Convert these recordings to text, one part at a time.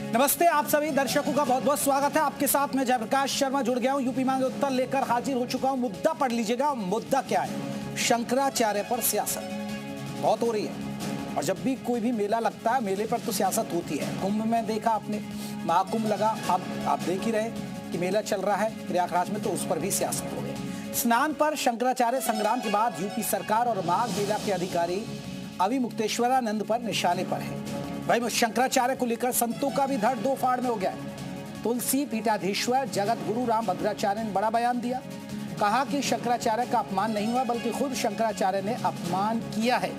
नमस्ते, आप सभी दर्शकों का बहुत बहुत स्वागत है। आपके साथ मैं जयप्रकाश शर्मा जुड़ गया हूं। यूपी मांगे उत्तर लेकर हाजिर हो चुका हूं। मुद्दा पढ़ लीजिएगा। मुद्दा क्या है? शंकराचार्य पर सियासत बहुत हो रही है और जब भी कोई भी मेला लगता है, मेले पर तो सियासत होती है। कुंभ में देखा आपने, महाकुंभ लगा, अब आप देख ही रहे कि मेला चल रहा है प्रयागराज में, तो उस पर भी सियासत हो गई। स्नान पर शंकराचार्य संग्राम के बाद यूपी सरकार और माघ मेला के अधिकारी अभी मुक्तेश्वरानंद पर निशाने पर है। भाई शंकराचार्य को लेकर संतों का भी धड़ दो फाड़ में हो गया है। तुलसी पीठाधीश्वर जगत गुरु रामभद्राचार्य ने बड़ा बयान दिया। कहा कि शंकराचार्य का अपमान नहीं हुआ, बल्कि खुद शंकराचार्य ने अपमान किया है।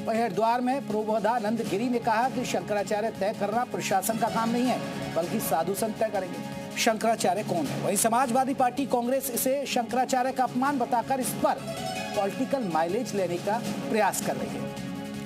वहीं हरिद्वार में प्रबोधानंद गिरी ने कहा कि शंकराचार्य तय करना प्रशासन का काम नहीं है, बल्कि साधु संत तय करेंगे शंकराचार्य कौन है। वहीं समाजवादी पार्टी कांग्रेस इसे शंकराचार्य का अपमान बताकर इस पर पॉलिटिकल माइलेज लेने का प्रयास कर रही है।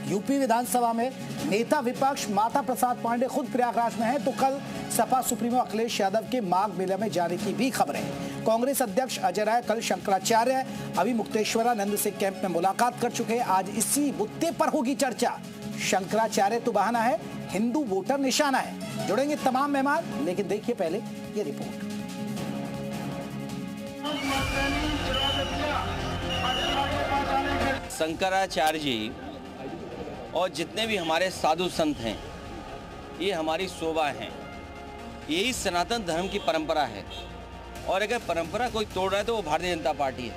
यूपी विधानसभा में नेता विपक्ष माता प्रसाद पांडे खुद प्रयागराज में हैं, तो कल सपा सुप्रीमो अखिलेश यादव के माघ मेले में जाने की भी खबर है। कांग्रेस अध्यक्ष अजय राय कल शंकराचार्य अभी मुक्तेश्वरानंद से कैंप में मुलाकात कर चुके हैं। आज इसी मुद्दे पर होगी चर्चा। शंकराचार्य तो बहाना है, हिंदू वोटर निशाना है। जुड़ेंगे तमाम मेहमान, लेकिन देखिए पहले ये रिपोर्ट। शंकराचार्य जी और जितने भी हमारे साधु संत हैं, ये हमारी शोभा हैं। यही सनातन धर्म की परंपरा है और अगर परंपरा कोई तोड़ रहा है तो वो भारतीय जनता पार्टी है।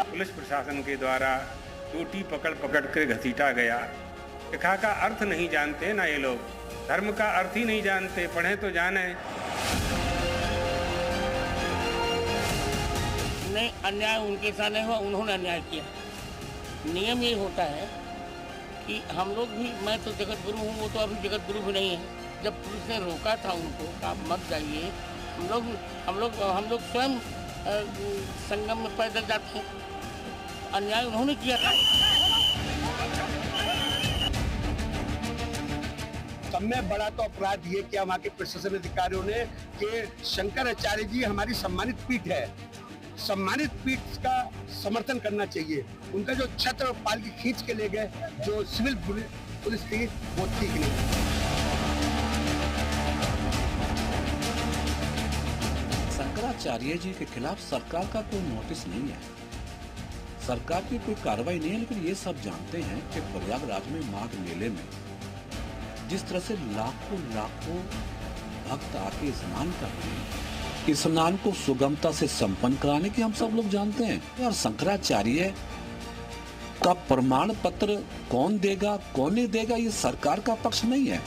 पुलिस प्रशासन के द्वारा टूटी पकड़ पकड़ कर घसीटा गया। शिक्षा का अर्थ नहीं जानते ना ये लोग, धर्म का अर्थ ही नहीं जानते। पढ़े तो जाने। नहीं, अन्याय उनके साथ नहीं हुआ, उन्होंने अन्याय किया। नियम ये होता है कि हम लोग भी, मैं तो जगत गुरु हूँ, वो तो अभी जगत गुरु भी नहीं है। जब पुलिस ने रोका था उनको, आप मत जाइए, हम लोग स्वयं संगम में पैदल जाते हैं। अन्याय उन्होंने किया था। सब में बड़ा तो अपराध ये किया वहाँ के प्रशासन अधिकारियों ने कि शंकराचार्य जी हमारी सम्मानित पीठ है, सम्मानित पीठ का समर्थन करना चाहिए। उनका जो छत्र और पालकी खींच के ले गए, जो सिविल पुलिस थी, वो ठीक नहीं। शंकराचार्य जी के खिलाफ सरकार का कोई नोटिस नहीं है, सरकार की कोई कार्रवाई नहीं है। लेकिन ये सब जानते हैं कि प्रयागराज में माघ मेले में जिस तरह से लाखों लाखों भक्त आके स्नान कर रहे हैं, स्नान को सुगमता से संपन्न कराने की हम सब लोग जानते हैं। और शंकराचार्य का प्रमाण पत्र कौन देगा कौन नहीं देगा, ये सरकार का पक्ष नहीं है।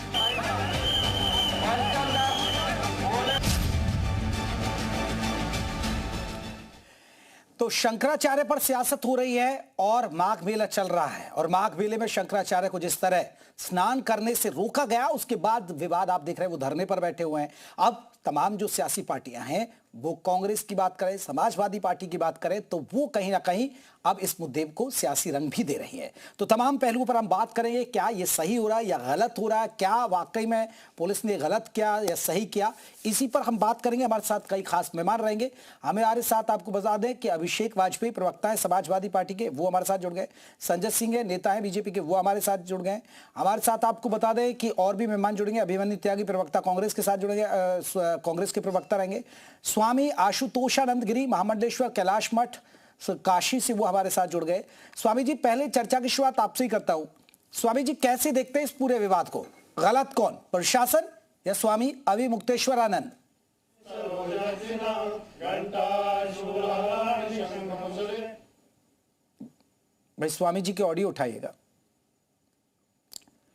तो शंकराचार्य पर सियासत हो रही है और माघ मेला चल रहा है, और माघ मेले में शंकराचार्य को जिस तरह स्नान करने से रोका गया, उसके बाद विवाद आप देख रहे हैं, वो धरने पर बैठे हुए हैं। अब तमाम जो सियासी पार्टियां हैं, वो कांग्रेस की बात करें, समाजवादी पार्टी की बात करें, तो वो कहीं ना कहीं अब इस मुद्दे को सियासी रंग भी दे रही है। तो तमाम पहलुओं पर हम बात करेंगे। क्या ये सही हो रहा है या गलत हो रहा है? क्या वाकई में पुलिस ने गलत किया या सही किया? इसी पर हम बात करेंगे। हमारे साथ कई खास मेहमान रहेंगे। हमारे साथ आपको बता दें कि अभिषेक वाजपेयी प्रवक्ता है समाजवादी पार्टी के, वो हमारे साथ जुड़ गए। संजय सिंह है, नेता है बीजेपी के, वो हमारे साथ जुड़ गए। हमारे साथ आपको बता दें कि और भी मेहमान जुड़ेंगे। अभिमन्यु त्यागी प्रवक्ता कांग्रेस के साथ जुड़ेंगे, कांग्रेस के प्रवक्ता रहेंगे। स्वामी आशुतोषानंद गिरी महामंडलेश्वर कैलाश मठ काशी से, वो हमारे साथ जुड़ गए। स्वामी जी, पहले चर्चा की शुरुआत आपसे ही करता हूं। स्वामी जी, कैसे देखते हैं इस पूरे विवाद को? गलत कौन, प्रशासन या स्वामी अभी मुक्तेश्वरानंद? भाई स्वामी जी की ऑडियो उठाइएगा।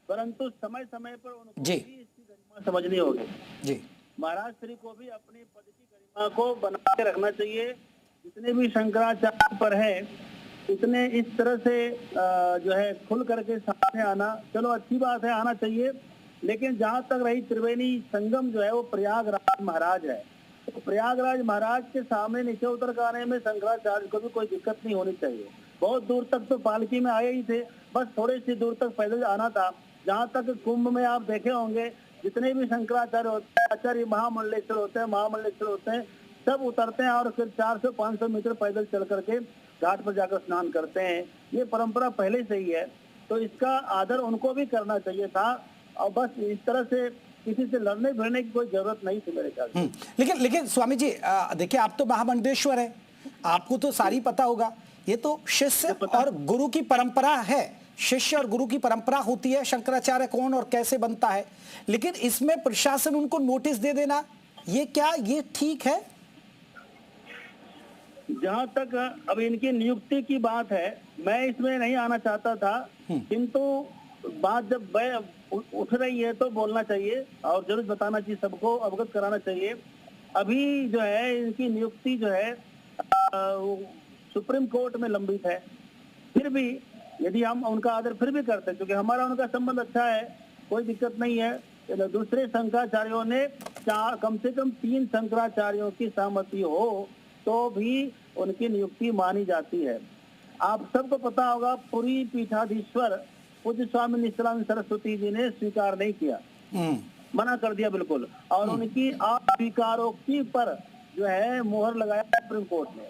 परंतु समय समय पर उनको जी भी इसकी गरिमा समझनी होगी। जी, महाराज श्री को भी अपने पद की गरिमा को बना के रखना चाहिए। जितने भी शंकराचार्य पर है, इतने इस तरह से जो है खुल करके सामने आना, चलो अच्छी बात है, आना चाहिए। लेकिन जहाँ तक रही त्रिवेणी संगम जो है, वो प्रयागराज महाराज है, तो प्रयागराज महाराज के सामने नीचे उतर कर आने में शंकराचार्य को भी कोई दिक्कत नहीं होनी चाहिए। बहुत दूर तक तो पालकी में आए ही थे, बस थोड़ी सी दूर तक पैदल आना था। जहाँ तक कुंभ में आप देखे होंगे, जितने भी शंकराचार्य होते हैं, आचार्य महामंडलेश्वर होते हैं, सब उतरते हैं और फिर 400-500 मीटर पैदल चल करके घाट पर जाकर स्नान करते हैं। ये परंपरा पहले से ही है। तो इसका आदर उनको भी करना चाहिए था, और बस इस तरह से किसी से लड़ने भिड़ने की कोई जरूरत नहीं थी मेरे ख्याल से। लेकिन स्वामी जी देखिए, आप तो महामंडलेश्वर है, आपको तो सारी पता होगा। ये तो शिष्य और गुरु की परंपरा है, शिष्य और गुरु की परंपरा होती है, शंकराचार्य कौन और कैसे बनता है। लेकिन इसमें प्रशासन उनको नोटिस दे देना, ये क्या ये ठीक है? जहां तक अब इनकी नियुक्ति की बात है, मैं इसमें नहीं आना चाहता था, किंतु बात जब उठ रही है तो बोलना चाहिए और जरूर बताना चाहिए, सबको अवगत कराना चाहिए। अभी जो है इनकी नियुक्ति जो है सुप्रीम कोर्ट में लंबित है। फिर भी यदि हम उनका आदर फिर भी करते हैं, क्योंकि हमारा उनका संबंध अच्छा है, कोई दिक्कत नहीं है। दूसरे शंकराचार्यों ने कम से कम 3 शंकराचार्यों की सहमति हो तो भी उनकी नियुक्ति मानी जाती है। आप सबको पता होगा, पूरी पीठाधीश्वर पूज्य स्वामी नित्यानंद सरस्वती जी ने स्वीकार नहीं किया, मना कर दिया बिल्कुल, और उनकी अस्वीकारोक्ति पर जो है मोहर लगाया सुप्रीम कोर्ट ने।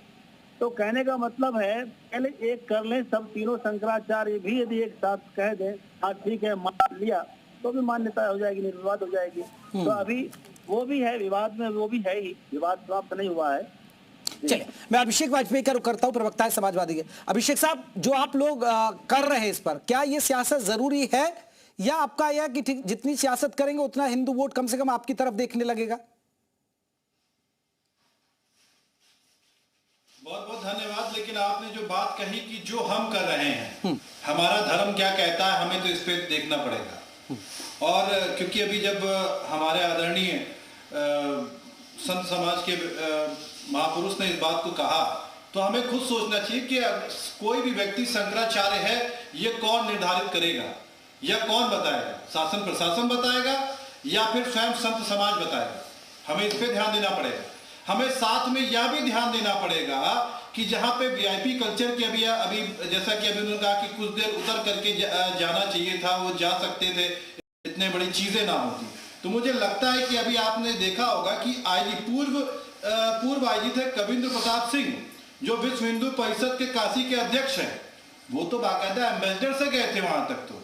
तो कहने का मतलब है पहले एक कर लें, सब तीनों शंकराचार्य भी यदि एक साथ कह दें हाँ ठीक है मान लिया, तो भी मान्यता हो जाएगी, निर्विवाद हो जाएगी। तो अभी वो भी है विवाद में, वो भी है ही, विवाद समाप्त नहीं हुआ है। चलिए, मैं अभिषेक वाजपेयी का रुख करता हूं, प्रवक्ता है समाजवादी के। अभिषेक साहब, जो आप लोग कर रहे हैं इस पर, क्या ये सियासत जरूरी है, या आपका यह कि जितनी सियासत करेंगे उतना हिंदू वोट कम से कम आपकी तरफ देखने लगेगा? बहुत बहुत धन्यवाद। लेकिन आपने जो बात कही कि जो हम कर रहे हैं, हमारा धर्म क्या कहता है, हमें तो इस पे देखना पड़ेगा। और क्योंकि अभी जब हमारे आदरणीय संत समाज के महापुरुष ने इस बात को कहा, तो हमें खुद सोचना चाहिए कि कोई भी व्यक्ति शंकराचार्य है, ये कौन निर्धारित करेगा या कौन बताएगा? शासन प्रशासन बताएगा या फिर स्वयं संत समाज बताएगा? हमें इस पे ध्यान देना पड़ेगा। हमें साथ में यह भी ध्यान देना पड़ेगा कि जहां पे वीआईपी कल्चर के अभी जैसा कि अभी उन्होंने कहा कि कुछ देर उतर करके जाना चाहिए था, वो जा सकते थे, इतने बड़ी चीजें ना होती। तो मुझे लगता है कि अभी आपने देखा होगा कि आईजी पूर्व आईजी थे कविंद्र प्रसाद सिंह, जो विश्व हिंदू परिषद के काशी के अध्यक्ष हैं, वो तो बाकायदा एम्बेसडर से गए थे वहां तक। तो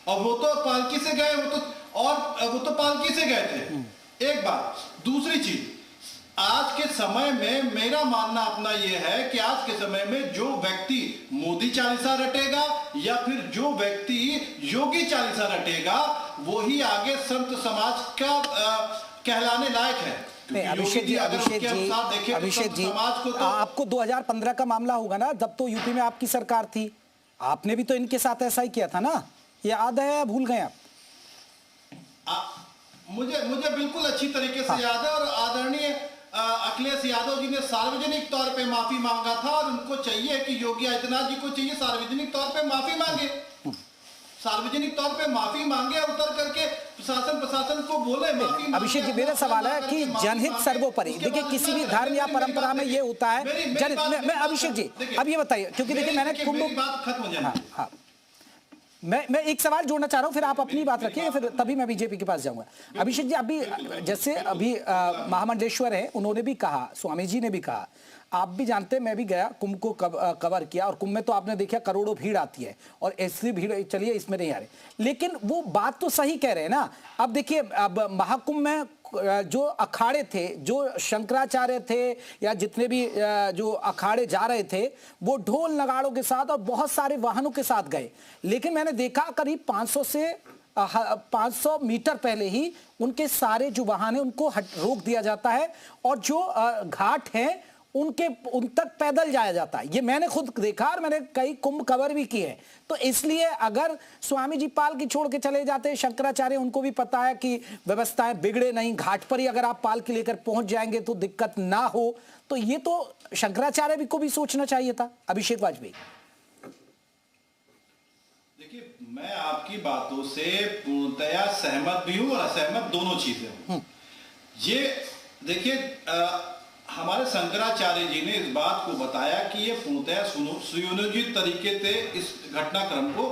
और वो तो पालकी से गए, वो तो पालकी से गए थे। एक बात। दूसरी चीज, आज के समय में मेरा मानना अपना यह है कि आज के समय में जो व्यक्ति मोदी चालीसा रटेगा या फिर जो व्यक्ति योगी चालीसा रटेगा, वो ही आगे संत समाज का कहलाने लायक है। नहीं, अभिषेक जी तो आपको 2015 का मामला होगा ना, जब तो यूपी में आपकी सरकार थी, आपने भी तो इनके साथ ऐसा ही किया था ना, ये याद है या भूल गए आप? मुझे बिल्कुल अच्छी तरीके से याद है। और आदरणीय अखिलेश यादव जी ने सार्वजनिक तौर पे माफी मांगा था, और उनको चाहिए कि योगी आदित्यनाथ जी को चाहिए सार्वजनिक तौर पे माफी मांगे, सार्वजनिक तौर पे माफी मांगे, उतर करके प्रशासन को बोले माफी। अभिषेक जी, मेरा सवाल है कि जनहित सर्वोपरि। देखिए, किसी भी धर्म या परंपरा में ये होता है जनहित में। अभिषेक जी, अब ये बताइए, क्योंकि देखिए मैंने बात खत्म हो जाए। मैं एक सवाल जोड़ना चाह रहा हूं, फिर आप अपनी बात रखिए, फिर तभी मैं बीजेपी के पास जाऊंगा। अभिषेक जी, अभी जैसे अभी महामंडलेश्वर है, उन्होंने भी कहा, स्वामी जी ने भी कहा, आप भी जानते हैं, मैं भी गया, कुंभ को कवर किया, और कुंभ में तो आपने देखा करोड़ों भीड़ आती है, और ऐसी भीड़, चलिए इसमें नहीं आ रही, लेकिन वो बात तो सही कह रहे हैं ना। अब देखिए, अब महाकुंभ में जो अखाड़े थे, जो शंकराचार्य थे या जितने भी जो अखाड़े जा रहे थे, वो ढोल नगाड़ों के साथ और बहुत सारे वाहनों के साथ गए। लेकिन मैंने देखा करीब 500 मीटर पहले ही उनके सारे जो वाहन है उनको रोक दिया जाता है, और जो घाट हैं उन तक पैदल जाया जाता है। ये मैंने खुद देखा, और मैंने कई कुंभ कवर भी किए। तो इसलिए अगर स्वामी जी पालकी छोड़ के चले जाते हैं, शंकराचार्य, उनको भी पता है कि व्यवस्थाएं बिगड़े नहीं, घाट पर ही अगर आप पालकी लेकर पहुंच जाएंगे तो दिक्कत ना हो, तो ये तो शंकराचार्य को भी सोचना चाहिए था। अभिषेक वाजपेयी, देखिए, मैं आपकी बातों से पूर्णतया सहमत भी हूं और असहमत दोनों चीजें हूं। ये देखिए, हमारे शंकराचार्य जी ने इस बात को बताया कि ये पूर्णतया सुनियोजित तरीके से इस घटनाक्रम को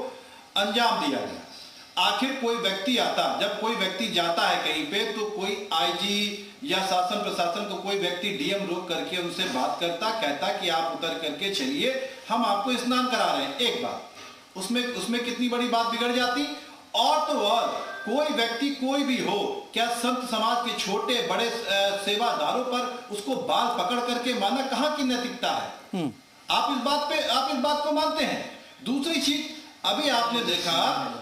अंजाम दिया गया। आखिर कोई व्यक्ति आता, जब कोई व्यक्ति जाता है कहीं पे, तो कोई आईजी या शासन प्रशासन को कोई व्यक्ति डीएम रोक करके उनसे बात करता, कहता कि आप उतर करके चलिए, हम आपको स्नान करा रहे हैं। एक बात। उसमें कितनी बड़ी बात बिगड़ जाती। और तो और कोई व्यक्ति कोई भी हो, क्या संत समाज के छोटे बड़े सेवादारों पर उसको बाल पकड़ करके माना कहाँ की नैतिकता है? आप इस बात को मानते हैं? दूसरी चीज, अभी आपने देखा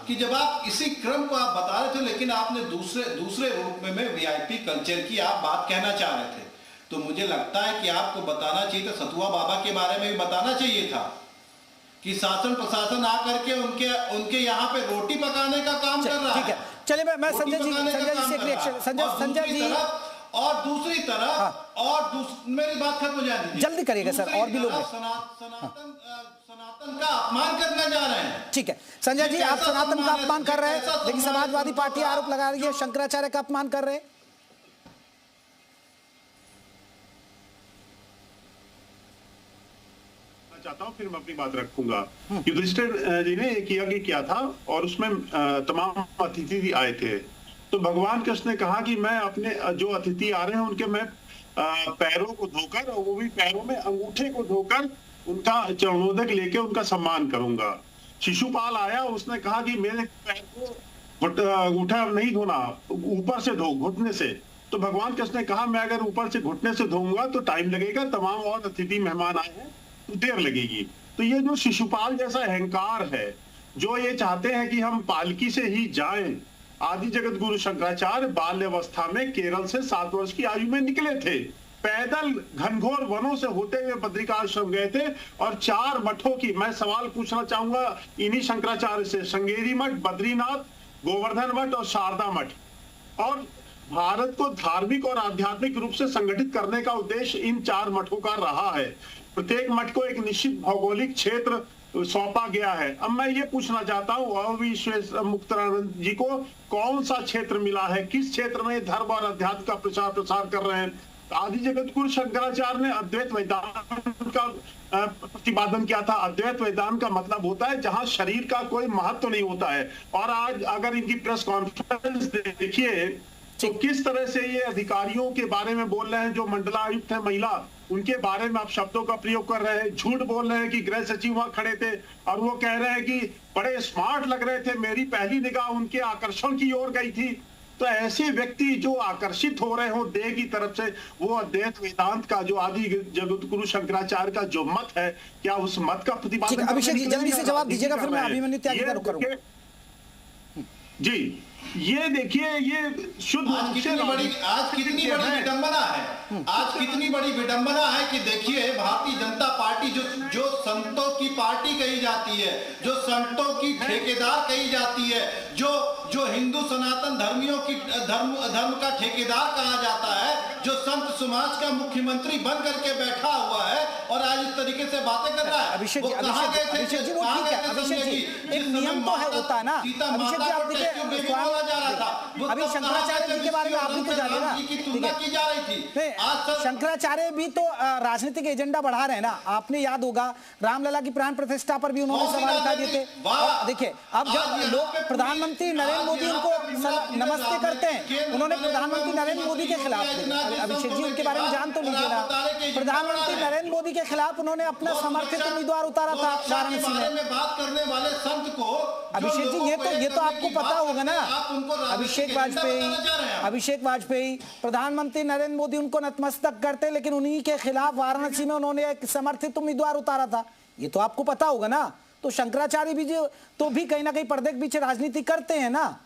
कि जब आप इसी क्रम को आप बता रहे थे, लेकिन आपने दूसरे रूप में वीआईपी कल्चर की आप बात कहना चाह रहे थे, तो मुझे लगता है कि आपको बताना चाहिए था, सतुआ बाबा के बारे में भी बताना चाहिए था कि शासन प्रशासन आकर के उनके यहाँ पे रोटी पकाने का काम कर रहा है। ठीक है, चलिए मैं संजय जी से एक रिएक्शन। संजय जी, और दूसरी तरफ मेरी बात खत्म हो जाएगी, जल्दी करिएगा सर, और भी लोग हैं। सनातन का अपमान करने जा रहे हैं। ठीक है संजय जी, आप सनातन का अपमान कर रहे हैं, लेकिन समाजवादी पार्टी आरोप लगा रही है शंकराचार्य का अपमान कर रहे हैं। चाहता हूं, फिर मैं अपनी बात रखूंगा। युधिष्ठिर जी ने एक किया था और उसमें तमाम अतिथि आए थे, तो भगवान कृष्ण ने कहा कि मैं अपने जो अतिथि आ रहे हैं उनके मैं पैरों को धोकर, और वो भी पैरों में अंगूठे को धोकर उनका चरणोदक लेके उनका सम्मान करूंगा। शिशुपाल आया, उसने कहा कि मेरे पैर को अंगूठा नहीं धोना, ऊपर से धो, घुटने से। तो भगवान कृष्ण ने कहा मैं अगर ऊपर से घुटने से धोऊंगा तो टाइम लगेगा, तमाम और अतिथि मेहमान आए हैं तो देर लगेगी। तो ये जो शिशुपाल जैसा अहंकार है, जो ये चाहते हैं कि हम पालकी से ही जाएं। आदि जगत गुरु शंकराचार्य बाल्यावस्था में केरल से 7 वर्ष की आयु में निकले थे, पैदल घनघोर वनों से होते हुए बद्रिकाश्रम गए थे, और 4 मठों की मैं सवाल पूछना चाहूंगा इन्हीं शंकराचार्य से, श्रृंगेरी मठ, बद्रीनाथ, गोवर्धन मठ और शारदा मठ। और भारत को धार्मिक और आध्यात्मिक रूप से संगठित करने का उद्देश्य इन 4 मठों का रहा है। प्रत्येक मठ को एक निश्चित भौगोलिक क्षेत्र सौंपा गया है। अब मैं ये पूछना चाहता हूँ और विश्वेश्वर मुक्तानंद जी को कौन सा क्षेत्र मिला है, किस क्षेत्र में धर्म और अध्यात्म का प्रसार कर रहे हैं? आदि जगत गुरु शंकराचार्य ने अद्वैत वेदांत का प्रतिपादन किया था। अद्वैत वेदांत का मतलब होता है जहां शरीर का कोई महत्व नहीं होता है। और आज अगर इनकी प्रेस कॉन्फ्रेंस देखिए तो किस तरह से ये अधिकारियों के बारे में बोल रहे हैं, जो मंडलायुक्त है महिला, उनके बारे में आप शब्दों का प्रयोग कर रहे हैं, झूठ बोल रहे हैं कि गृह सचिव वहां खड़े थे और वो कह रहे हैं कि बड़े स्मार्ट लग रहे थे, मेरी पहली निगाह उनके आकर्षण की ओर गई थी। तो ऐसे व्यक्ति जो आकर्षित हो रहे हो देह की तरफ से, वो अद्वैत वेदांत का जो आदि जगत गुरु शंकराचार्य का जो मत है, क्या उस मत का प्रतिपादन? अभिषेक जी जल्दी से जवाब दीजिएगा, फिर मैं अभिमन्यु त्यागी का रुख करूंगा। जी ये देखिए, ये शुद्ध आज कितनी बड़ी विडंबना है, आज कितनी बड़ी विडंबना है कि देखिए भारतीय जनता पार्टी जो संतों की पार्टी कही जाती है, जो संतों की ठेकेदार कही जाती है, जो हिंदू सनातन धर्मियों की धर्म का ठेकेदार कहा जाता है, जो संत समाज का मुख्यमंत्री बन करके बैठा हुआ है और आज इस तरीके से बातें कर रहा है। अभिषेक जी वो ठीक है, अभिषेक जी एक नियम तो है, होता है ना। अभिषेक जी आप देखिए, अभी शंकराचार्य जी के बारे में आप भी तो जाने ना, शंकराचार्य भी तो राजनीतिक एजेंडा बढ़ा रहे हैं ना। आपने याद होगा रामलला की प्राण प्रतिष्ठा पर भी उन्होंने सवाल उठा दिए थे। देखिए अब जब लोग प्रधानमंत्री नरेंद्र मोदी उनको नमस्ते करते हैं, उन्होंने प्रधानमंत्री नरेंद्र मोदी के खिलाफ, अभिषेक जी उनके बारे में जान तो लीजिए ना, प्रधानमंत्री नरेंद्र मोदी के खिलाफ उन्होंने अपना समर्थित उम्मीदवार उतारा था वाराणसी में। बात करने वाले संत को अभिषेक जी ये तो आपको पता होगा ना। अभिषेक वाजपेयी प्रधानमंत्री नरेंद्र मोदी उनको नतमस्तक करते, लेकिन उन्हीं के खिलाफ वाराणसी में उन्होंने एक समर्थित उम्मीदवार उतारा था, ये तो आपको पता होगा ना। तो शंकराचार्य भी तो भी कहीं ना कहीं पर्दे के पीछे राजनीति करते हैं ना।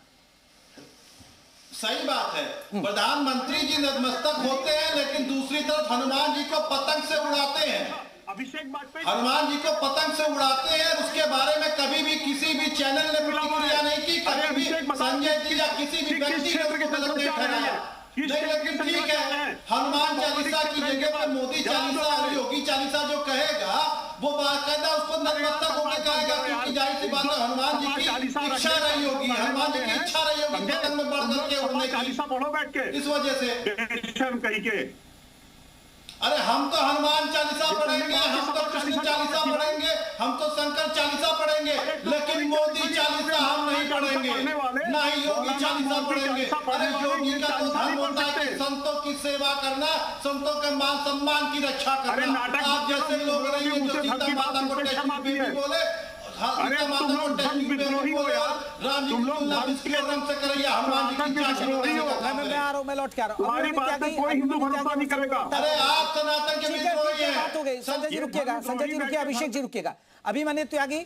सही बात है, प्रधानमंत्री जी नतमस्तक होते हैं, लेकिन दूसरी तरफ हनुमान जी को पतंग से उड़ाते हैं। अभिषेक वाजपेयी हनुमान जी को पतंग से उड़ाते हैं, उसके बारे में कभी भी किसी भी चैनल ने प्रतिक्रिया नहीं की, कभी भी संजय जी या किसी भी व्यक्ति ने। लेकिन ठीक है, हनुमान चालीसा की जगह पर मोदी चालीसा और योगी चालीसा जो कहेगा वो बाकायदा उसको नतमस्तक होकर कहेगा, क्योंकि जाहिर सी बात है हनुमान जी की इच्छा रही होगी, हनुमान जी की इच्छा रही होगी पतंग में बढ़ करके उड़ने चालीसा पढ़ो बैठ के, इस वजह से कही के। अरे हम तो हनुमान चालीसा पढ़ेंगे, हम तो कृष्ण चालीसा पढ़ेंगे, हम तो शंकर चालीसा पढ़ेंगे, लेकिन मोदी चालीसा हम नहीं पढ़ेंगे, ना ही योगी चालीसा पढ़ेंगे। अरे योगी का तो धर्म होता है कि संतों की सेवा करना, संतों के मान सम्मान की रक्षा करना। आप जैसे लोग नहीं जो सीता माता को बोले, अरे तुम लोग धर्म विद्रोही हो यार, तुम लोग धर्म के नाम से करैया, हम विद्रोही हो। मैं आ रहा हूँ, मैं लौट के आ रहा हूँ। तुम्हारी बात पे कोई हिंदू भरोसा नहीं करेगा। अरे आप सनातन के विद्रोही हैं। बात हो गई। संजय जी रुकिएगा, संजय जी रुकिए, अभिषेक जी रुकिएगा। अभिमन्यु त्यागी,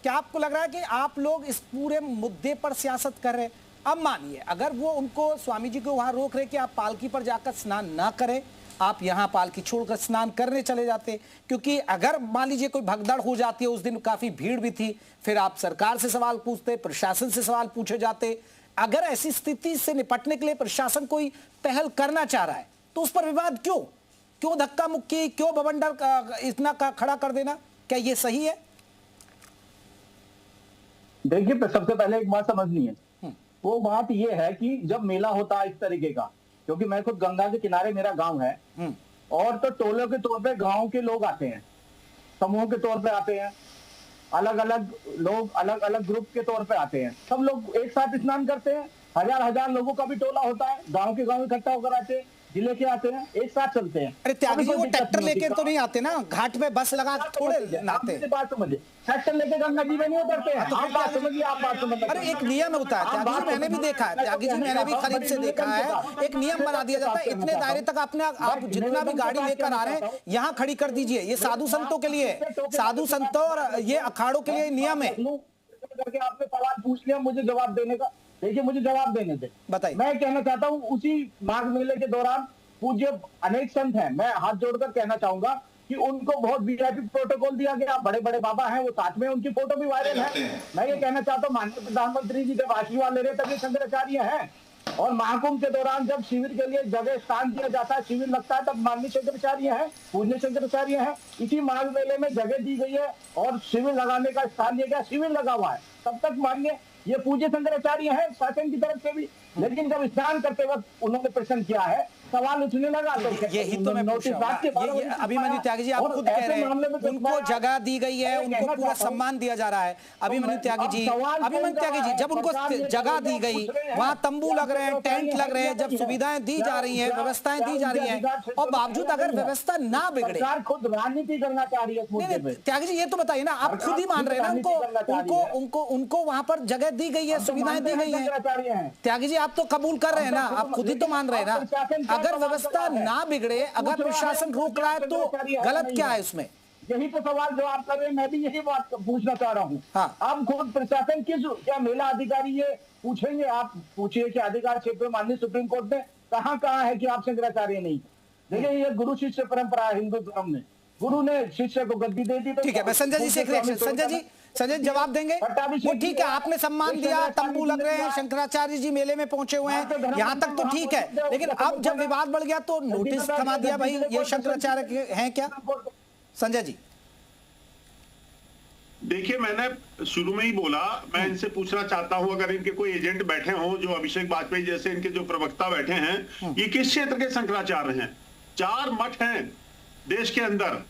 क्या आपको लग रहा है कि आप लोग इस पूरे मुद्दे पर सियासत कर रहे हैं? अब मानिए अगर वो उनको स्वामी जी को वहां रोक रहे कि आप पालकी पर जाकर स्नान ना करें, आप यहां पालकी छोड़कर स्नान करने चले जाते, क्योंकि अगर मान लीजिए कोई भगदड़ हो जाती है, उस दिन काफी भीड़ भी थी, फिर आप सरकार से सवाल पूछते, प्रशासन से सवाल पूछे जाते। अगर ऐसी स्थिति से निपटने के लिए प्रशासन कोई पहल करना चाह रहा है तो उस पर विवाद क्यों धक्का मुक्की, क्यों बवंडर इतना खड़ा कर देना? क्या ये सही है? देखिए, सबसे पहले एक बात समझनी है। वो बात ये है कि जब मेला होता है इस तरीके का, क्योंकि मैं खुद गंगा के किनारे मेरा गांव है, और तो टोलों के तौर पे गांव के लोग आते हैं, समूह के तौर पे आते हैं, अलग अलग लोग अलग अलग ग्रुप के तौर पे आते हैं, सब लोग एक साथ स्नान करते हैं। हजार लोगों का भी टोला होता है, गांव के गांव इकट्ठा होकर आते हैं, जिले के आते हैं, एक साथ चलते हैं। अरे त्यागी जी, वो ट्रैक्टर लेके तो नहीं आते ना, घाट पे बस लगा थोड़े नहाते हैं। बात समझिए, ट्रैक्टर लेके गंगा जी में नहीं उतरते हैं। आप बात समझिए, आप बात समझिए। अरे एक नियम होता है त्यागी जी, मैंने भी देखा है, त्यागी जी मैंने भी करीब से देखा है, एक नियम बना दिया जाता है, इतने दायरे तक आप जितना भी गाड़ी लेकर आ रहे हैं यहाँ खड़ी कर दीजिए। ये साधु संतों के लिए, साधु संतों और ये अखाड़ों के लिए नियम है। करके आपने सवाल पूछ लिया, मुझे जवाब देने का, देखिए मुझे जवाब देने दे। बताइए। मैं कहना चाहता हूँ, उसी माघ मेले के दौरान पूज्य अनेक संत हैं, मैं हाथ जोड़कर कहना चाहूंगा कि उनको बहुत वीआईपी प्रोटोकॉल दिया गया। बड़े बड़े बाबा हैं, वो साथ में, उनकी फोटो भी वायरल है। मैं ये कहना चाहता हूँ, माननीय प्रधानमंत्री जी जब आशीर्वाद ले रहे तब ये शंकराचार्य हैं, और महाकुंभ के दौरान जब शिविर के लिए जगह स्थान दिया जाता है, शिविर लगता है, तब माननीय शंकराचार्य है, पूज्य शंकराचार्य है। इसी माघ मेले में जगह दी गई है और शिविर लगाने का स्थान दिया गया, शिविर लगा हुआ है, तब तक मानिए ये पूज्य शंकराचार्य है शासन की तरफ से भी। लेकिन जब स्नान करते वक्त उन्होंने प्रश्न किया है, सवाल उठने लगा, तो यही तो मैं पूछ रहा हूं। अभिमन्यु त्यागी जी, आप खुद कह रहे हैं उनको जगह दी गई है, उनको पूरा सम्मान दिया जा रहा है। अभिमन्यु त्यागी जी, जब उनको जगह दी गई, वहां तंबू लग रहे हैं, टेंट लग रहे हैं, जब सुविधाएं दी जा रही हैं, व्यवस्थाएं दी जा रही हैं, और बावजूद अगर व्यवस्था ना बिगड़े, खुद राजनीति करना चाह रही है। त्यागी जी ये तो बताइए ना, आप खुद ही मान रहे हैं ना, उनको वहां पर जगह दी गई है, सुविधाएं दी गई है। त्यागी जी आप तो कबूल कर रहे हैं ना, आप खुद ही तो मान रहे हैं ना। अगर व्यवस्था ना बिगड़े, अगर प्रशासन रोक रहा है तो गलत क्या है उसमें? यही तो सवाल जो आप कर रहे हैं, मैं भी यही बात पूछना चाह रहा हूँ। हाँ। आप खुद प्रशासन क्या मेला अधिकारी ये पूछेंगे? आप पूछिए कि अधिकार क्षेत्र माननीय सुप्रीम कोर्ट ने कहाँ है कि आप शंकराचार्य नहीं। देखिए, ये गुरु शिष्य परंपरा है हिंदू धर्म में, गुरु ने शिष्य को गद्दी दे दी। ठीक है, मैं संजय जी से एक रिएक्शन, संजय जी जवाब देंगे वो? ठीक है, आपने सम्मान दिया, तंबू लग रहे हैं, शंकराचार्य जी मेले में पहुंचे हुए हैं, यहाँ तक तो ठीक है। लेकिन अब जब विवाद बढ़ गया तो नोटिस थमा दिया, भाई ये शंकराचार्य हैं क्या? संजय जी देखिए, मैंने शुरू में ही बोला, मैं इनसे पूछना चाहता हूं, अगर इनके कोई एजेंट बैठे हों, जो अभिषेक वाजपेयी जैसे इनके जो प्रवक्ता बैठे हैं, ये किस क्षेत्र के शंकराचार्य हैं? 4 मठ हैं देश के अंदर,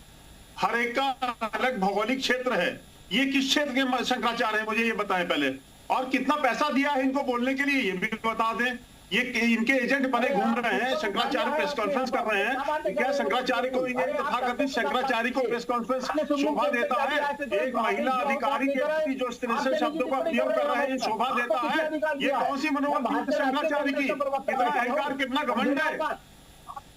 हर एक का अलग भौगोलिक क्षेत्र है। ये किस क्षेत्र के शंकराचार्य हैं, मुझे ये बताएं पहले। और कितना पैसा दिया है इनको बोलने के लिए, ये भी बता दें। ये इनके एजेंट बने घूम रहे हैं, शंकराचार्य प्रेस कॉन्फ्रेंस कर रहे हैं। क्या शंकराचार्य को, तथाकथित शंकराचार्य को प्रेस कॉन्फ्रेंस शोभा देता है? एक महिला अधिकारी के प्रति जो इस तरह से शब्दों का प्रयोग कर रहे हैं, ये शोभा देता है? ये कौन सी मनोवृत्ति शंकराचार्य की? कितना अहंकार, कितना घमंड है।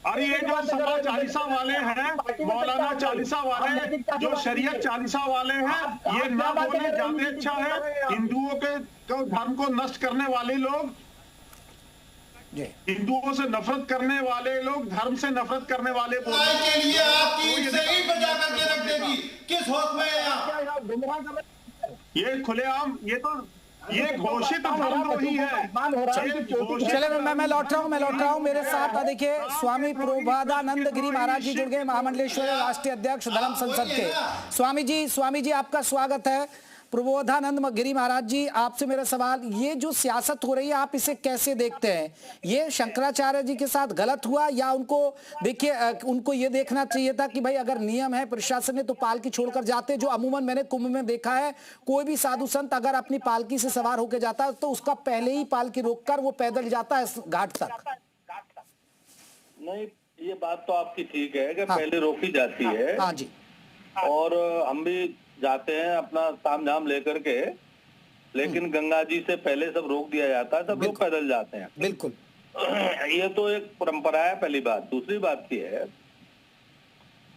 अरे ये जो सभा चालीसा वाले हैं, मौलाना चालीसा वाले, जो शरीयत चालीसा वाले हैं, ये ना बोले ज्यादा अच्छा है। हिंदुओं के धर्म को नष्ट करने वाले लोग, हिंदुओं से नफरत करने वाले लोग, धर्म से नफरत करने वाले के लिए आपकी सही बजा करके रख देगी। किस होश में है आप? ये खुलेआम, ये घोषित धर्मद्रोही है। चले मैं लौट रहा हूँ मेरे साथ देखिए स्वामी प्रबोधानंद गिरी महाराज जी जुड़ गए, महामंडलेश्वर राष्ट्रीय अध्यक्ष धर्म संसद के। स्वामी जी आपका स्वागत है। प्रबोधानंद गिरी महाराज जी, आपसे मेरा सवाल, ये जो सियासत हो रही है आप इसे कैसे देखते हैं? ये शंकराचार्य जी के साथ गलत हुआ, या उनको देखिए उनको ये देखना चाहिए था कि भाई अगर नियम है, प्रशासन ने तो पालकी छोड़कर जाते, जो अमूमन मैंने कुंभ में देखा है, कोई भी साधु संत अगर अपनी पालकी से सवार होकर जाता है तो उसका पहले ही पालकी रोककर वो पैदल जाता है घाट तक। नहीं, ये बात तो आपकी ठीक है कि पहले रोकी जाती है। हाँ जी। और हम भी जाते हैं अपना तामझाम लेकर के, लेकिन गंगा जी से पहले सब रोक दिया जाता है, सब लोग पैदल जाते हैं। बिल्कुल, ये तो एक परंपरा है, पहली बात। दूसरी बात ये है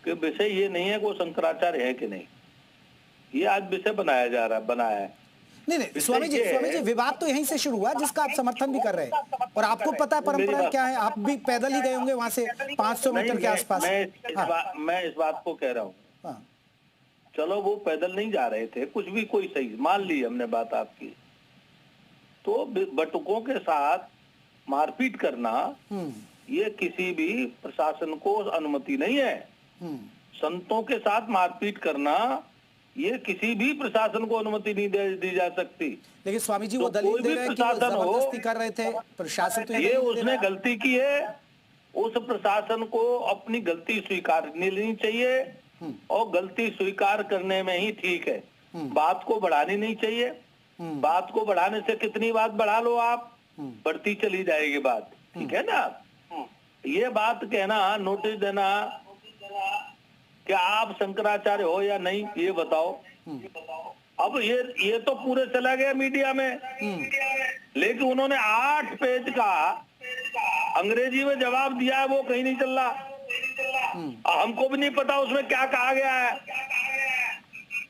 कि विषय ये नहीं है कि वो शंकराचार्य है कि नहीं, ये आज विषय बनाया जा रहा है, बनाया है। नहीं स्वामी जी विवाद तो यहीं से शुरू हुआ जिसका आप समर्थन भी कर रहे हैं, और आपको पता है परंपरा क्या है, आप भी पैदल ही गए होंगे वहां से 500 मीटर के आसपास। मैं इस बात को कह रहा हूँ, चलो वो पैदल नहीं जा रहे थे, कुछ भी कोई सही मान ली हमने बात आपकी, तो बटुकों के साथ मारपीट करना ये किसी भी प्रशासन को अनुमति नहीं है। संतों के साथ मारपीट करना ये किसी भी प्रशासन को अनुमति नहीं दी जा सकती। लेकिन स्वामी जी वो दलील दे रहे हैं कि वो जबरदस्ती कर रहे थे, प्रशासन तो ये उसने गलती की है, उस प्रशासन को अपनी गलती स्वीकार लेनी चाहिए, और गलती स्वीकार करने में ही ठीक है, बात को बढ़ानी नहीं चाहिए। बात को बढ़ाने से कितनी बात बढ़ा लो आप, बढ़ती चली जाएगी बात, ठीक है ना। ये बात कहना, नोटिस देना कि आप शंकराचार्य हो या नहीं, ये बताओ। अब ये तो पूरे चला गया मीडिया में, लेकिन उन्होंने 8 पेज का अंग्रेजी में जवाब दिया है, वो कहीं नहीं चल रहा। हमको भी नहीं पता उसमें क्या कहा गया है।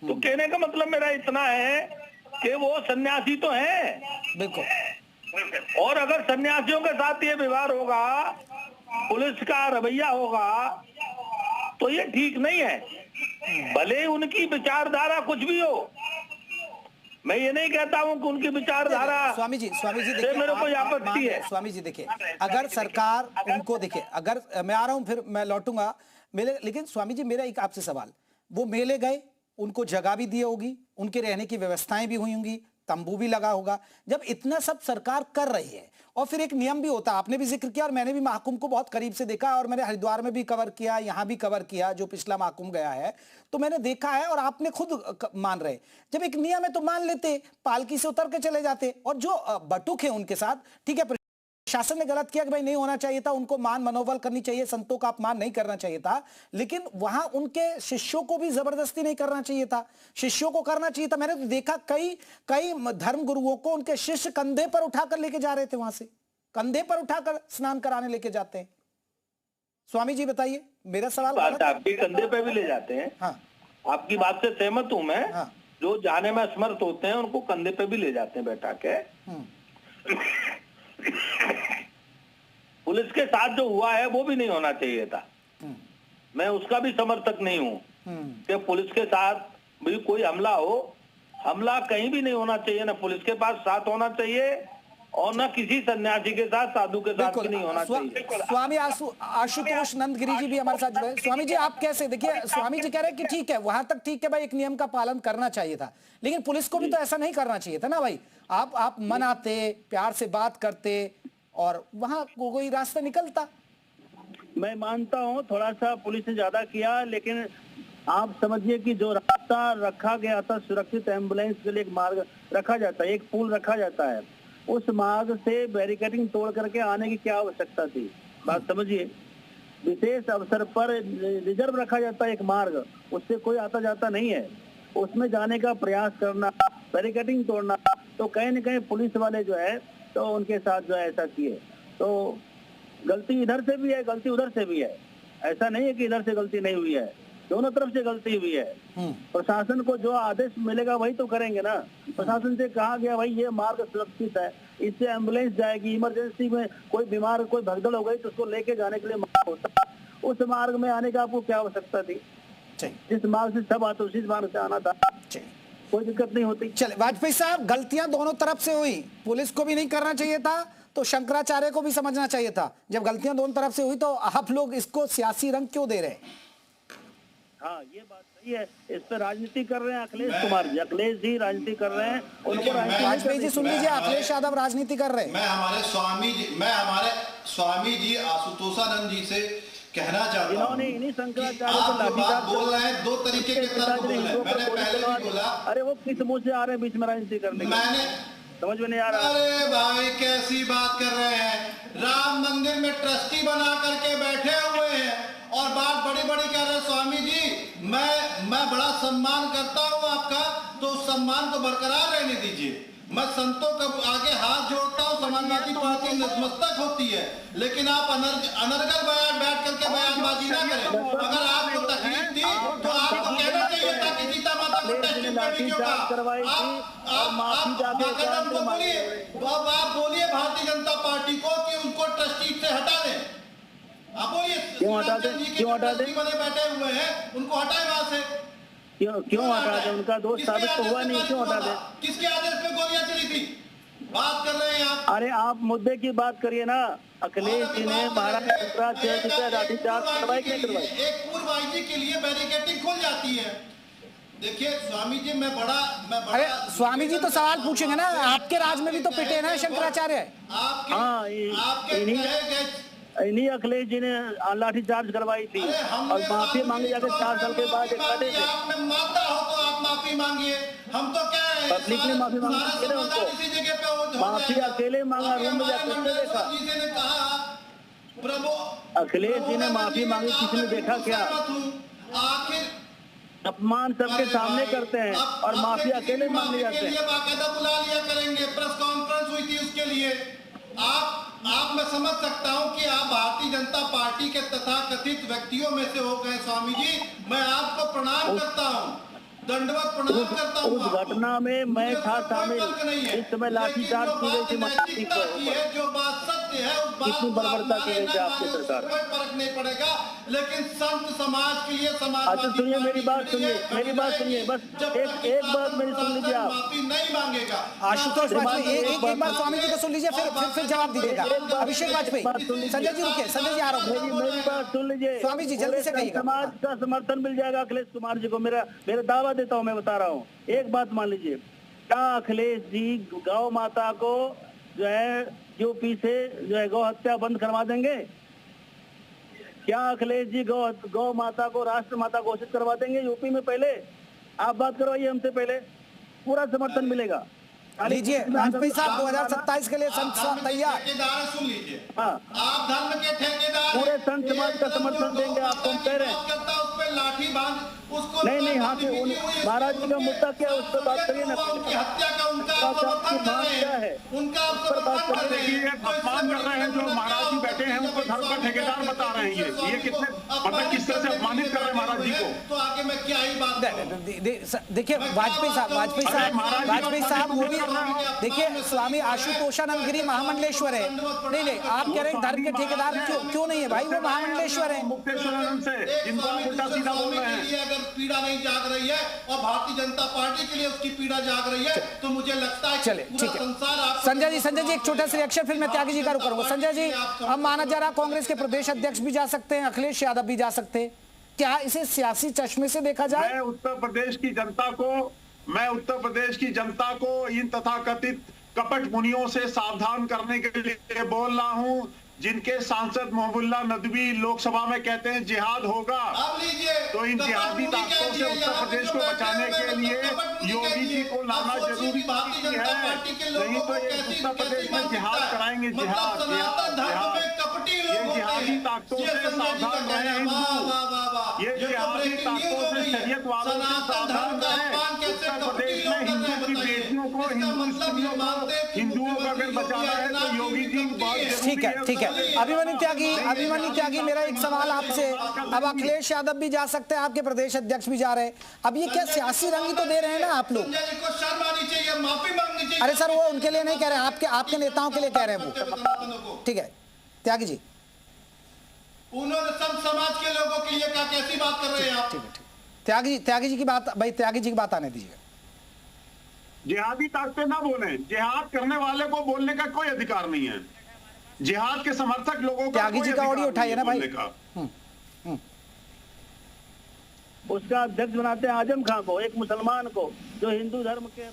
तो कहने का मतलब मेरा इतना है कि वो सन्यासी तो हैं, बिल्कुल, और अगर सन्यासियों के साथ ये व्यवहार होगा, पुलिस का रवैया होगा, तो ये ठीक नहीं है। भले उनकी विचारधारा कुछ भी हो, मैं ये नहीं कहता हूं कि उनकी विचारधारा स्वामी जी देखिए, मेरे को आपत्ति है। स्वामी जी देखिए, अगर सरकार उनको देखिए, अगर मैं आ रहा हूं फिर मैं लौटूंगा मेले, लेकिन स्वामी जी मेरा एक आपसे सवाल, वो मेले गए, उनको जगह भी दी होगी, उनके रहने की व्यवस्थाएं भी हुई होंगी, तंबू भी लगा होगा, जब इतना सब सरकार कर रही है, और फिर एक नियम भी होता है, आपने भी जिक्र किया और मैंने भी महाकुंभ को बहुत करीब से देखा, और मैंने हरिद्वार में भी कवर किया, यहां भी कवर किया, जो पिछला महाकुंभ गया है, तो मैंने देखा है, और आपने खुद मान रहे, जब एक नियम है तो मान लेते, पालकी से उतर के चले जाते, और जो बटुक है उनके साथ, ठीक है शासन ने गलत किया कि भाई नहीं होना चाहिए था, उनको मान मनोबल करनी चाहिए, संतों का अपमान नहीं करना चाहिए था, लेकिन वहां उनके शिष्यों को भी जबरदस्ती नहीं करना चाहिए था, शिष्यों को करना चाहिए था। मैंने तो देखा कई धर्म गुरुओं को उनके शिष्य कंधे पर उठाकर लेके जा रहे थे, वहां से कंधे पर उठाकर स्नान कराने लेके जाते हैं। स्वामी जी बताइए, मेरा सवाल आपके कंधे पे भी ले जाते हैं। हाँ, आपकी बात से सहमत हूं मैं। हाँ। जो जाने में असमर्थ होते हैं उनको कंधे पे भी ले जाते हैं बैठा के। पुलिस के साथ जो हुआ है वो भी नहीं होना चाहिए था। मैं उसका भी समर्थक नहीं हूँ कि पुलिस के साथ भी कोई हमला हो। हमला कहीं भी नहीं होना चाहिए, ना पुलिस के पास साथ होना चाहिए और ना किसी सन्यासी के साथ, साधु के साथ भी नहीं होना चाहिए। स्वामी आशुतोष नंदगिरी जी भी हमारे साथ जुड़े। स्वामी जी आप कैसे, देखिए स्वामी जी कह रहे हैं कि ठीक है, वहां तक ठीक है भाई, एक नियम का पालन करना चाहिए था, लेकिन पुलिस को भी तो ऐसा नहीं करना चाहिए था ना भाई। आप मनाते, प्यार से बात करते और वहां कोई रास्ता निकलता। मैं मानता हूं थोड़ा सा पुलिस ने ज्यादा किया, लेकिन आप समझिए कि जो रास्ता रखा गया था, सुरक्षित एम्बुलेंस के लिए एक मार्ग रखा जाता है, एक पुल रखा जाता है, उस मार्ग से बैरिकेडिंग तोड़ करके आने की क्या आवश्यकता थी? बात समझिए। विशेष अवसर पर रिजर्व रखा जाता है एक मार्ग, उससे कोई आता जाता नहीं है। उसमें जाने का प्रयास करना, बैरिकेडिंग तोड़ना, तो कहीं न कहीं पुलिस वाले जो है तो उनके साथ जो है ऐसा किए। तो गलती इधर से भी है, गलती उधर से भी है। ऐसा नहीं है कि इधर से गलती नहीं हुई है, दोनों तरफ से गलती हुई है। प्रशासन को जो आदेश मिलेगा वही तो करेंगे ना। प्रशासन से कहा गया भाई ये मार्ग सुरक्षित है, इससे एम्बुलेंस जाएगी, इमरजेंसी में कोई बीमार, कोई भगदड़ हो गई तो उसको लेके जाने के लिए मार्ग होता है। उस मार्ग में आने का आपको क्या आवश्यकता थी? जिस मार्ग से सब आते उसी मार्ग से आना था, कोई दिक्कत नहीं होती। चले वाजपेयी साहब, गलतियां दोनों तरफ से हुई, पुलिस को भी नहीं करना चाहिए था तो शंकराचार्य को भी समझना चाहिए था। जब गलतियां दोनों तरफ से हुई तो आप लोग इसको सियासी रंग क्यों दे रहे हैं? हाँ, ये बात सही है। इस पर राजनीति कर रहे हैं अखिलेश कुमार जी, अखिलेश जी राजनीति कर रहे हैं। वाजपेयी जी सुन लीजिए, अखिलेश यादव राजनीति कर रहे हैं। मैं हमारे स्वामी जी आशुतोषानंद जी से कहना चाहता हूं, इन्होंने इन्हीं शंकराचार्य आप जो बात बोल रहे हैं दो तरीके के तर्क बोल रहे हैं। मैंने पहले भी बोला, अरे वो किस मुंह से आ रहे हैं बीच में राजनीति करने? मैंने समझ में नहीं आ रहा। अरे भाई कैसी बात कर रहे हैं? राम मंदिर में ट्रस्टी बना करके बैठे हुए हैं और बात बड़ी बड़ी कर रहे हैं। स्वामी जी मैं बड़ा सम्मान करता हूं आपका, तो उस सम्मान को बरकरार रहने दीजिए। मैं संतों का आगे हाथ जोड़ता हूं, समाजवादी पार्टी नतमस्तक होती है, लेकिन आप अनर्गल बयान बैठ करके बयानबाजी ना करें। अगर आपको तकलीफ थी तो आपको कहना चाहिए था कि सीता माता को टेस्ट करने क्यों कहा। आप बोलिए, तो अब आप बोलिए भारतीय जनता पार्टी को कि उनको ट्रस्टी से हटा दें। आप बोलिए क्यों हटा दें, क्यों हटा दें? बने बैठे हुए हैं, उनको हटाए वहां से। क्यों हटा दें? उनका दोष साबित तो हुआ नहीं, क्यों हटा दें? किसके आदेश पे गोलियां चली थी? बात कर रहे हैं आप। अरे आप मुद्दे की बात करिए ना। अखिलेश जी ने महाराज शंकराचार्य जी का लाठीचार्ज करवाई कि नहीं करवाई? एक पूर्व आईजी के लिए बैरिकेडिंग खुल जाती है। देखिए स्वामी जी, मैं बड़ा अरे स्वामी जी तो सवाल पूछेंगे ना, आपके राज में भी तो पिटे ना शंकराचार्य। हाँ, इन्हीं अखिलेश जी ने लाठीचार्ज करवाई थी और माफी मांगी जाकर 4 साल के बाद आपने मानता हो तो आप माफी मांगिए। हम तो क्या है, पब्लिक ने माफी मांगी थी उनको, माफी अकेले मांगा, रूम में जाकर किसने देखा? प्रभु अखिलेश जी ने माफी मांगी, किसी ने देखा क्या? आखिर अपमान सबके सामने करते हैं और माफी अकेले मांगने जाते हैं। बाकायदा बुला लिया करेंगे, प्रेस कॉन्फ्रेंस हुई थी उसके लिए। आप मैं समझ सकता हूं कि आप भारतीय जनता पार्टी के तथाकथित व्यक्तियों में से हो गए स्वामी जी। मैं आपको प्रणाम करता हूं, दंडवत प्रणाम करता हूं। उस घटना में मैं था शामिल, इस समय लाठीचार्ज की गई थी महाराज पर। जो बात सत्य है उस बात कितनी बर्बरता की गई थी आपकी सरकार। कोई फर्क नहीं पड़ेगा, लेकिन संत समाज के लिए समाज। अच्छा सुनिए, मेरी बात सुनिए, बस एक बात मेरी सुन लीजिए आप। माफी नहीं मांगेगा आशुतोष वाजपेयी, एक बार स्वामी जी को सुन लीजिए, फिर जवाब दीजिएगा। अभिषेक वाजपेयी, संजय जी रुके, संजय जी आ रहा हूं। मेरी बात सुन लीजिए स्वामी जी जल्दी से कहिएगा। समाज का समर्थन मिल जाएगा अखिलेश कुमार जी को, मेरा दावा देता हूं, मैं बता रहा हूं। एक बात मान लीजिए, क्या अखिलेश जी गौ माता को जो है यूपी से जो है गौ हत्या बंद करवा देंगे? क्या अखिलेश जी गौ माता को राष्ट्र माता घोषित करवा देंगे यूपी में? पहले आप बात करवाइए हमसे, पहले पूरा समर्थन मिलेगा। लीजिए वाजपेयी साहब 2027 के लिए संत तैयार। सुन लीजिए, हाँ, आप धर्म के ठेकेदार पूरे संत समाज का समर्थन देंगे आपको, हम कह रहे हैं। लाठी बांध उसको नहीं हाँ, महाराज जी का मुद्दा क्या है उस पर बात करिए ना। हत्या का उनका क्या है, उनका देखिए अपमान कर रहे हैं जो महाराज जी बैठे हैं, उनको धर्म का ठेकेदार बता रहे हैं। ये कितने मतलब किस तरह से अपमानित कर रहे हैं महाराज जी को। तो आगे मैं क्या ही बात। देखिए वाजपेयी साहब वो भी देखिए, स्वामी आशुतोषानंद गिरी महामंडलेश्वर है। नहीं आप कह रहे हैं धर्म के ठेकेदार क्यों नहीं है भाई, वो महामंडलेश्वर है। मुक्तेश्वरानंद से जिनको आप उल्टा सीधा बोल रहे हैं। अगर पीड़ा नहीं जाग रही है और भारतीय जनता पार्टी के लिए उसकी पीड़ा जाग रही है, तो मुझे लगता है चले ठीक है। संजय जी एक छोटा सा रिएक्शन, फिर मैं त्यागी जी का रुख करूंगा। संजय जी, अब माना जा रहा कांग्रेस के प्रदेश अध्यक्ष भी जा सकते हैं, अखिलेश यादव भी जा सकते हैं, क्या इसे सियासी चश्मे से देखा जाए? मैं उत्तर प्रदेश की जनता को इन तथाकथित कपट मुनियों से सावधान करने के लिए बोल रहा हूं, जिनके सांसद मोहबुल्ला नदवी लोकसभा में कहते हैं जिहाद होगा। तो इन जिहादी ताकतों से उत्तर प्रदेश को बचाने के लिए योगी जी को लाना जरूरी है, नहीं तो ये उत्तर प्रदेश में जिहाद कराएंगे। जिहाद ये जिहादी ताकतों से सावधान रहे हिंदू, ये जिहादी ताकतों से शरीयत वालों से सावधान रहे। उत्तर प्रदेश में हिंदू की बेटियों को, हिंदू स्त्रियों को, हिंदुओं को अगर बचाना है तो योगी जी बहुत ठीक है। अभिमन्यु त्यागी, मेरा एक सवाल आपसे, अब अखिलेश यादव भी जा सकते हैं, आपके प्रदेश अध्यक्ष भी जा रहे हैं, अब ये क्या सियासी रंग ही तो दे रहे हैं ना आप लोग? अरे सर, वो उनके लिए नहीं कह रहे हैं, आपके नेताओं के लिए कह रहे हैं वो। ठीक है त्यागी जी, उन्होंने सब समाज के लोगों के लिए कहा, कैसी बात कर रहे हैं आप? त्यागी जी की बात, भाई त्यागी जी की बात आने दीजिएगा। जिहादी ताकतें ना बोले, जिहाद करने वाले को बोलने का कोई अधिकार नहीं है। जिहाद के समर्थक लोगों का त्यागी जी का ऑडियो उठाइए ना भाई। उसका अध्यक्ष बनाते हैं आजम खान को, एक मुसलमान को जो हिंदू धर्म के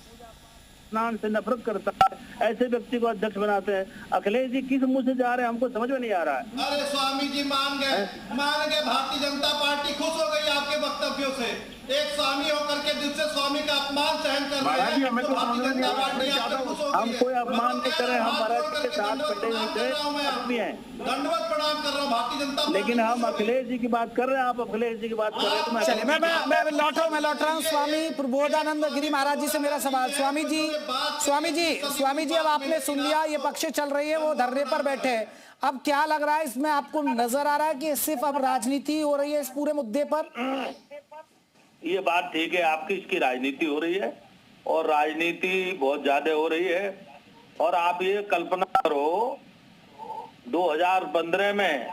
स्नान से नफरत करता है, ऐसे व्यक्ति को अध्यक्ष बनाते हैं। अखिलेश जी किस मुंह से जा रहे हैं हमको समझ में नहीं आ रहा है। अरे स्वामी जी मान गए। भारतीय जनता पार्टी खुश हो गई आपके वक्तव्यों से। एक स्वामी होकर के दिल से स्वामी का अपमान सहन कर रहे हैं, हमें तो भारतीय जनता पार्टी आपसे खुश हो हम गई है। कोई अपमान नहीं कर रहे, हम हाथ महाराज जोड़ के करके साथ दंडवत खड़े प्रणाम कर रहा हूं मैं, हुए हैं। दंडवत प्रणाम कर रहा हूं भारतीय जनता पार्टी। लेकिन हम अखिलेश जी की बात कर रहे हैं, आप अखिलेश जी की बात कर रहे हैं, तो मैं चलिए मैं लौट रहा हूँ स्वामी प्रबोधानंद गिरी महाराज जी से मेरा सवाल। स्वामी जी अब आपने सुन लिया, ये पक्ष चल रही है, वो धरने पर बैठे हैं। अब क्या लग रहा है इसमें, आपको नजर आ रहा है कि सिर्फ अब राजनीति हो रही है इस पूरे मुद्दे पर? ये बात ठीक है आपकी, इसकी राजनीति हो रही है और राजनीति बहुत ज्यादा हो रही है। और आप ये कल्पना करो 2015 में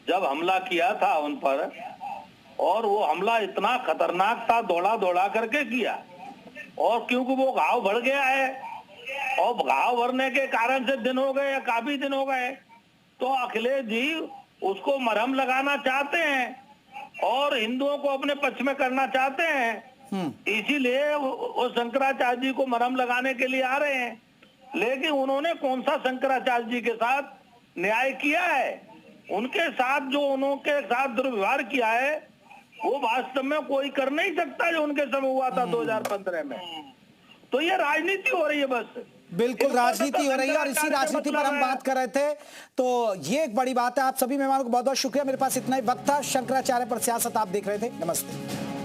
जब हमला किया था उन पर, और वो हमला इतना खतरनाक था, दौड़ा करके किया, और क्योंकि वो घाव बढ़ गया है और घाव भरने के कारण से दिन हो गए या काफी दिन हो गए, तो अखिलेश जी उसको मरहम लगाना चाहते हैं और हिंदुओं को अपने पक्ष में करना चाहते हैं। इसीलिए वो शंकराचार्य जी को मरहम लगाने के लिए आ रहे हैं। लेकिन उन्होंने कौन सा शंकराचार्य जी के साथ न्याय किया है? उनके साथ जो उनके साथ दुर्व्यवहार किया है वो वास्तव में कोई कर नहीं सकता जो उनके समय हुआ था 2015 में। तो ये राजनीति हो रही है बस। बिल्कुल राजनीति हो रही है और इसी राजनीति पर हम बात कर रहे थे, तो ये एक बड़ी बात है। आप सभी मेहमानों को बहुत बहुत शुक्रिया। मेरे पास इतना ही वक्त था। शंकराचार्य पर सियासत आप देख रहे थे। नमस्ते।